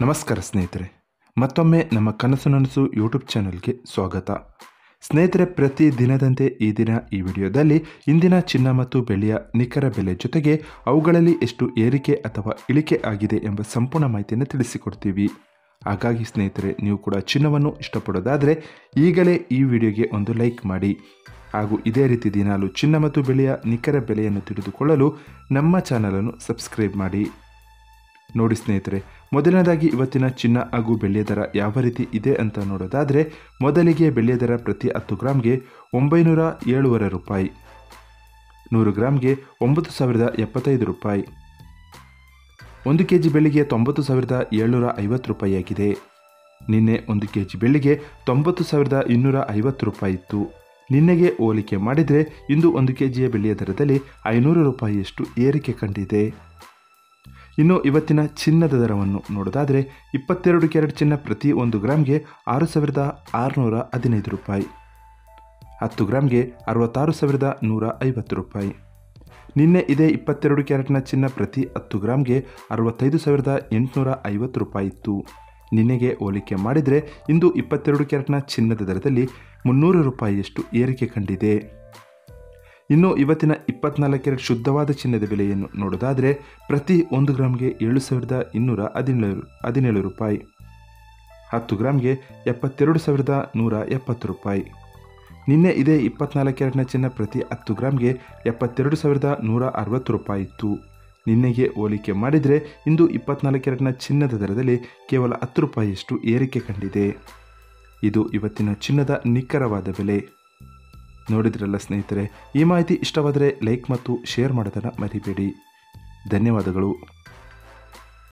ನಮಸ್ಕಾರ ಸ್ನೇಹಿತರೆ, ಮತ್ತೊಮ್ಮೆ ನಮ್ಮ ಕನಸು ನನಸು ಯೂಟ್ಯೂಬ್ ಚಾನೆಲ್ಗೆ ಸ್ವಾಗತ. ಸ್ನೇಹಿತರೆ, ಪ್ರತಿ ದಿನದಂತೆ ಈ ದಿನ ಈ ವಿಡಿಯೋದಲ್ಲಿ ಇಂದಿನ ಚಿನ್ನ ಮತ್ತು ಬೆಳ್ಳಿಯ ನಿಖರ ಬೆಲೆ ಜೊತೆಗೆ ಅವುಗಳಲ್ಲಿ ಎಷ್ಟು ಏರಿಕೆ ಅಥವಾ ಇಳಿಕೆ ಆಗಿದೆ ಎಂಬ ಸಂಪೂರ್ಣ ಮಾಹಿತಿಯನ್ನು ತಿಳಿಸಿಕೊಡ್ತೀವಿ. ಹಾಗಾಗಿ ಸ್ನೇಹಿತರೆ, ನೀವು ಕೂಡ ಚಿನ್ನವನ್ನು ಇಷ್ಟಪಡೋದಾದರೆ ಈಗಲೇ ಈ ವಿಡಿಯೋಗೆ ಒಂದು ಲೈಕ್ ಮಾಡಿ. ಹಾಗೂ ಇದೇ ರೀತಿ ದಿನಾಲು ಚಿನ್ನ ಮತ್ತು ಬೆಳ್ಳಿಯ ನಿಖರ ಬೆಲೆಯನ್ನು ತಿಳಿದುಕೊಳ್ಳಲು ನಮ್ಮ ಚಾನಲನ್ನು ಸಬ್ಸ್ಕ್ರೈಬ್ ಮಾಡಿ. ನೋಡಿ ಸ್ನೇಹಿತರೆ, ಮೊದಲನೇದಾಗಿ ಇವತ್ತಿನ ಚಿನ್ನ ಹಾಗೂ ಬೆಳ್ಳಿಯ ದರ ಯಾವ ರೀತಿ ಇದೆ ಅಂತ ನೋಡೋದಾದರೆ, ಮೊದಲಿಗೆ ಬೆಳ್ಳಿಯ ದರ ಪ್ರತಿ 10 ಗ್ರಾಮ್ಗೆ 907 ರೂಪಾಯಿ, 100 ಗ್ರಾಮ್ಗೆ 9,075 ರೂಪಾಯಿ, 1 ಕೆಜಿ ಬೆಳ್ಳಿಗೆ 90,750 ರೂಪಾಯಿ ಆಗಿದೆ. ನಿನ್ನೆ 1 ಕೆಜಿ ಬೆಳ್ಳಿಗೆ 90,250 ರೂಪಾಯಿ ಇತ್ತು. ನಿನ್ನೆಗೆ ಹೋಲಿಕೆ ಮಾಡಿದರೆ ಇಂದು 1 ಕೆಜಿಯ ಬೆಳ್ಳಿಯ ದರದಲ್ಲಿ 500 ರೂಪಾಯಿಯಷ್ಟು ಏರಿಕೆ ಕಂಡಿದೆ. ಇನ್ನು ಇವತ್ತಿನ ಚಿನ್ನದ ದರವನ್ನು ನೋಡೋದಾದರೆ, 22 ಕ್ಯಾರೆಟ್ ಚಿನ್ನ ಪ್ರತಿ 1 ಗ್ರಾಮ್ಗೆ 6,615 ರೂಪಾಯಿ, 10 ಗ್ರಾಮ್ಗೆ 66,150 ರೂಪಾಯಿ. ನಿನ್ನೆ ಇದೇ 22 ಕ್ಯಾರೆಟ್ನ ಚಿನ್ನ ಪ್ರತಿ 10 ಗ್ರಾಮ್ಗೆ 65,850 ರೂಪಾಯಿ ಇತ್ತು. ನಿನ್ನೆಗೆ ಹೋಲಿಕೆ ಮಾಡಿದರೆ ಇಂದು 22 ಕ್ಯಾರೆಟ್ನ ಚಿನ್ನದ ದರದಲ್ಲಿ 300 ರೂಪಾಯಿಯಷ್ಟು ಏರಿಕೆ ಕಂಡಿದೆ. ಇನ್ನು ಇವತ್ತಿನ 24 ಕ್ಯಾರೆಟ್ ಶುದ್ಧವಾದ ಚಿನ್ನದ ಬೆಲೆಯನ್ನು ನೋಡೋದಾದರೆ, ಪ್ರತಿ 1 ಗ್ರಾಮ್ಗೆ 7,217 ರೂಪಾಯಿ, 10 ಗ್ರಾಮ್ಗೆ 72,170 ರೂಪಾಯಿ. ನಿನ್ನೆ ಇದೇ 24 ಕ್ಯಾರೆಟ್ನ ಚಿನ್ನ ಪ್ರತಿ 10 ಗ್ರಾಮ್ಗೆ 72,160 ರೂಪಾಯಿ ಇತ್ತು. ನಿನ್ನೆಗೆ ಹೋಲಿಕೆ ಮಾಡಿದರೆ ಇಂದು 24 ಕ್ಯಾರೆಟ್ನ ಚಿನ್ನದ ದರದಲ್ಲಿ ಕೇವಲ 10 ರೂಪಾಯಿಯಷ್ಟು ಏರಿಕೆ ಕಂಡಿದೆ. ಇದು ಇವತ್ತಿನ ಚಿನ್ನದ ನಿಖರವಾದ ಬೆಲೆ. ನೋಡಿದ್ರಲ್ಲ ಸ್ನೇಹಿತರೆ, ಈ ಮಾಹಿತಿ ಇಷ್ಟವಾದರೆ ಲೈಕ್ ಮತ್ತು ಶೇರ್ ಮಾಡೋದನ್ನು ಮರಿಬೇಡಿ. ಧನ್ಯವಾದಗಳು.